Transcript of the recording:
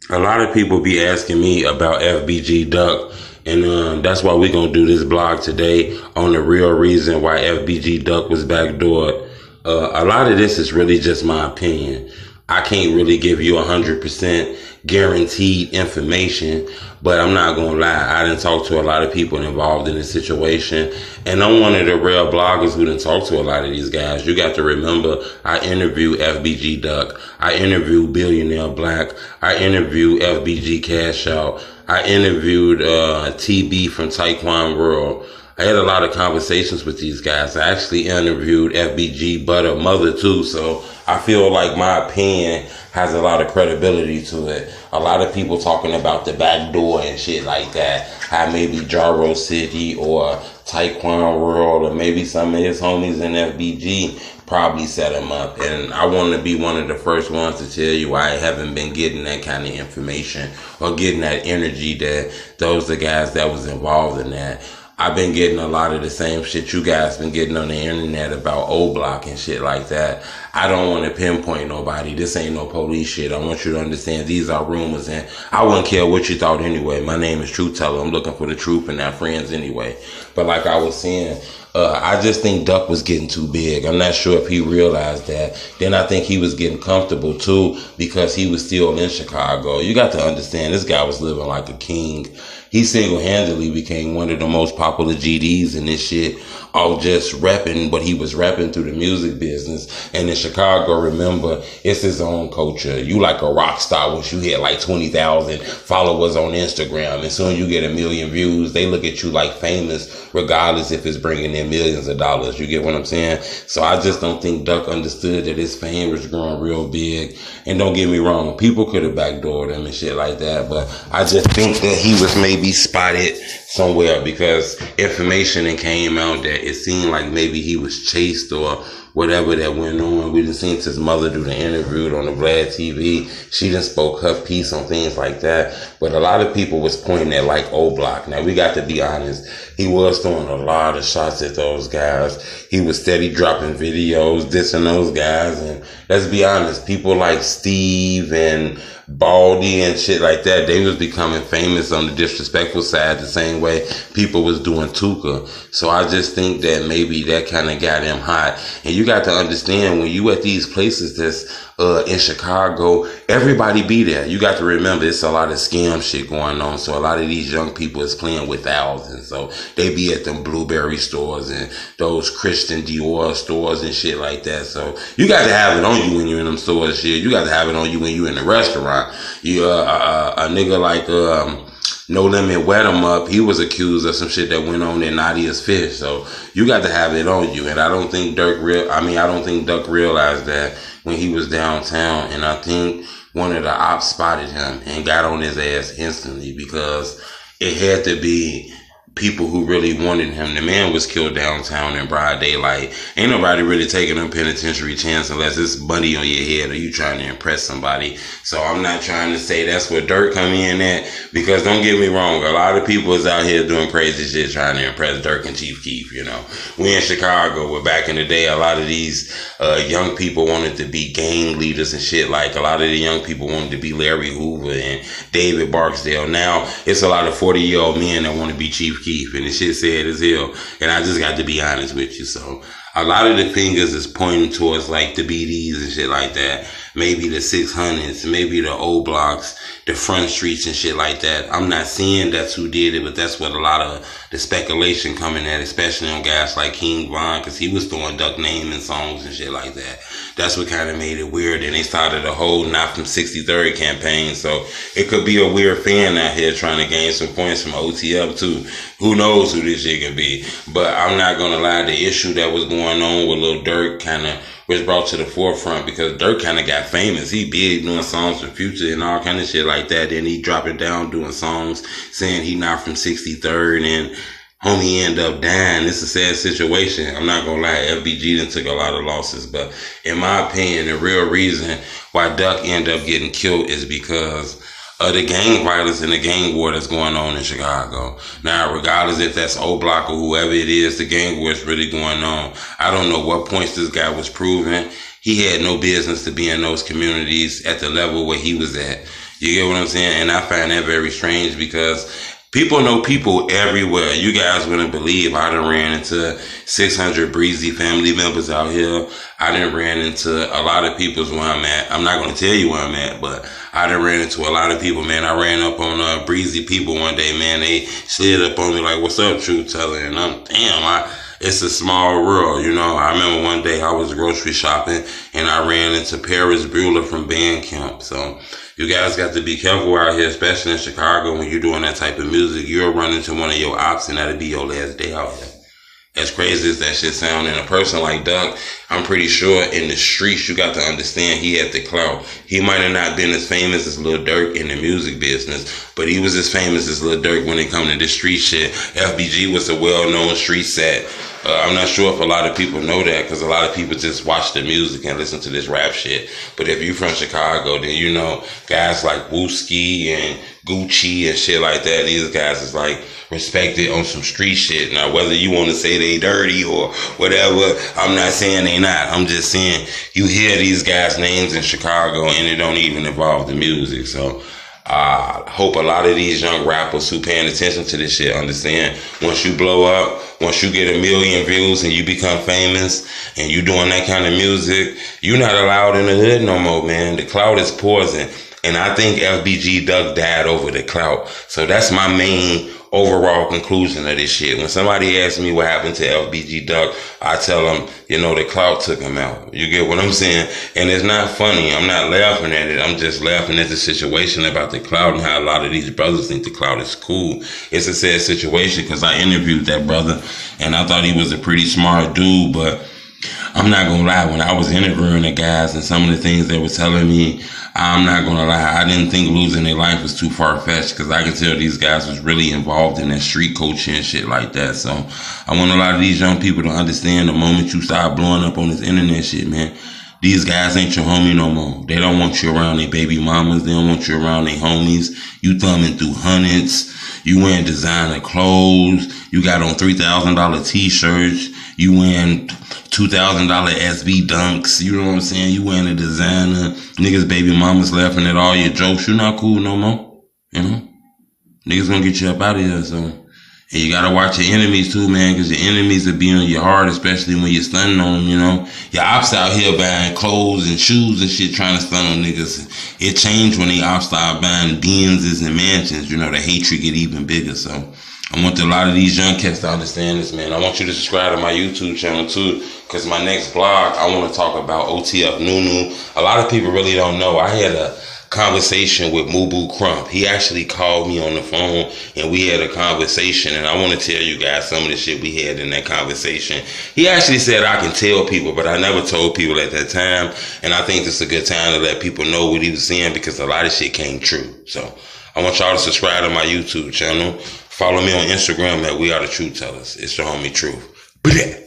A lot of people be asking me about FBG Duck, and that's why we're going to do this blog today on the real reason why FBG Duck was backdoored. A lot of this is really just my opinion. I can't really give you 100% guaranteed information, but I'm not going to lie. I done talked to a lot of people involved in this situation, and I'm one of the real bloggers who done talked to a lot of these guys. You got to remember, I interviewed FBG Duck. I interviewed Billionaire Black. I interviewed FBG Cash Out. I interviewed TB from Taekwondo World. I had a lot of conversations with these guys. I actually interviewed FBG Butter Mother too, so I feel like my opinion has a lot of credibility to it. A lot of people talking about the back door and shit like that. How maybe Jaro City or Taekwondo World or maybe some of his homies in FBG probably set him up. And I want to be one of the first ones to tell you I haven't been getting that kind of information or getting that energy that those the guys that was involved in that. I've been getting a lot of the same shit you guys been getting on the internet about O Block and shit like that. I don't want to pinpoint nobody. This ain't no police shit. I want you to understand these are rumors, and I wouldn't care what you thought anyway. My name is Truth Teller. I'm looking for the truth and not friends anyway. But like I was saying, I just think Duck was getting too big. I'm not sure if he realized that. Then I think he was getting comfortable too because he was still in Chicago. You got to understand, this guy was living like a king. He single-handedly became one of the most popular GDs in this shit, all just repping what he was repping through the music business. And in Chicago, remember, it's his own culture. You like a rock star once you hit like 20,000 followers on Instagram. And soon you get 1 million views, they look at you like famous, regardless if it's bringing in millions of dollars. You get what I'm saying? So I just don't think Duck understood that his fame was growing real big. And don't get me wrong, people could have backdoored him and shit like that. But I just think that he was maybe spotted somewhere because information that came out that it seemed like maybe he was chased or whatever that went on. We just seen his mother do the interview on the Vlad TV. She just spoke her piece on things like that. But a lot of people was pointing at like O Block. Now we got to be honest. He was throwing a lot of shots at those guys. He was steady dropping videos, dissing those guys. And let's be honest, people like Steve and Baldy and shit like that, they was becoming famous on the disrespectful side the same way people was doing Tuka. So I just think that maybe that kind of got him hot. And you got to understand, when you at these places that's in Chicago, everybody be there. You got to remember, it's a lot of scam shit going on. So a lot of these young people is playing with thousands. So they be at them Blueberry stores and those Christian Dior stores and shit like that. So you got to have it on you when you're in them stores. Shit, you got to have it on you when you're in the restaurant. You a nigga like No Limit wet him up. He was accused of some shit that went on in Nadia's Fish. So you got to have it on you. And I don't think Duck realized that when he was downtown. And I think one of the ops spotted him and got on his ass instantly because it had to be people who really wanted him. The man was killed downtown in broad daylight. Ain't nobody really taking a penitentiary chance unless it's money on your head or you trying to impress somebody. So I'm not trying to say that's where Dirt come in at, because don't get me wrong, a lot of people is out here doing crazy shit trying to impress Dirk and Chief Keef, you know. We in Chicago, where back in the day, a lot of these young people wanted to be gang leaders and shit. Like a lot of the young people wanted to be Larry Hoover and David Barksdale. Now it's a lot of 40-year-old men that want to be Chief Keef, and the shit sad as hell. And I just got to be honest with you. So a lot of the fingers is pointing towards like the BDs and shit like that. Maybe the 600s, maybe the O Blocks, the Front Streets and shit like that. I'm not saying that's who did it, but that's what a lot of the speculation coming at, especially on guys like King Von, because he was throwing Duck name in songs and shit like that. That's what kind of made it weird. And they started a whole Not From 63rd campaign. So it could be a weird fan out here trying to gain some points from OTF too. Who knows who this shit can be. But I'm not going to lie, the issue that was going on with Lil Durk kind of was brought to the forefront because Durk kind of got famous. He big doing songs for Future and all kind of shit like that. Then he dropping down doing songs saying he not from 63rd, and homie end up dying. It's a sad situation. I'm not gonna lie, FBG done took a lot of losses, but in my opinion, the real reason why Duck ended up getting killed is because of the gang violence and the gang war that's going on in Chicago. Now, regardless if that's O Block or whoever it is, the gang war is really going on. I don't know what points this guy was proven. He had no business to be in those communities at the level where he was at. You get what I'm saying? And I find that very strange because people know people everywhere. You guys wouldn't believe I done ran into 600 Breezy family members out here. I done ran into a lot of people's where I'm at. I'm not going to tell you where I'm at, but I done ran into a lot of people, man. I ran up on Breezy people one day, man. They slid up on me like, what's up, Truth Teller? And it's a small world, you know. I remember one day I was grocery shopping and I ran into Paris Bueller from Bandcamp. So you guys got to be careful out here, especially in Chicago when you're doing that type of music. You'll run into one of your ops and that'll be your last day out here. As crazy as that shit sound, and a person like Duck, I'm pretty sure in the streets, you got to understand he had the clout. He might have not been as famous as Lil Durk in the music business, but he was as famous as Lil Durk when it come to the street shit. FBG was a well-known street set. I'm not sure if a lot of people know that because a lot of people just watch the music and listen to this rap shit. But if you're from Chicago, then you know guys like Wooski and Gucci and shit like that. These guys is like respected on some street shit. Now, whether you want to say they dirty or whatever, I'm not saying they not. I'm just saying you hear these guys' names in Chicago and it don't even involve the music. So I hope a lot of these young rappers who paying attention to this shit understand once you blow up, once you get 1 million views and you become famous and you doing that kind of music, you're not allowed in the hood no more, man. The clout is poison. And I think FBG Duck died over the clout. So that's my main overall conclusion of this shit. When somebody asks me what happened to FBG Duck, I tell them, you know, the clout took him out. You get what I'm saying? And it's not funny. I'm not laughing at it. I'm just laughing at the situation about the clout and how a lot of these brothers think the clout is cool. It's a sad situation because I interviewed that brother and I thought he was a pretty smart dude, but I'm not gonna lie, when I was interviewing the guys and some of the things they were telling me, I'm not gonna lie, I didn't think losing their life was too far-fetched because I could tell these guys was really involved in that street coaching and shit like that. So I want a lot of these young people to understand the moment you start blowing up on this internet shit, man, these guys ain't your homie no more. They don't want you around their baby mamas. They don't want you around their homies. You thumbing through hundreds. You wearing designer clothes. You got on $3,000 t-shirts. You wearing $2,000 SB dunks. You know what I'm saying? You wearing a designer. Niggas baby mamas laughing at all your jokes. You're not cool no more. You know? Niggas gonna get you up out of here, so. And you gotta watch your enemies too, man, because your enemies will be on your heart, especially when you're stunning on them, you know. Your ops out here buying clothes and shoes and shit trying to stun on niggas. It changed when the ops start buying Benzes and mansions, you know, the hatred get even bigger, so. I want a lot of these young cats to understand this, man. I want you to subscribe to my YouTube channel too, because my next vlog, I want to talk about OTF Nunu. A lot of people really don't know. I had a conversation with Mubu Crump. He actually called me on the phone and we had a conversation, and I want to tell you guys some of the shit we had in that conversation. He actually said I can tell people, but I never told people at that time, and I think this is a good time to let people know what he was saying because a lot of shit came true. So I want y'all to subscribe to my YouTube channel. Follow me on Instagram at We Are The Truth Tellers. It's your homie Truth. Blah.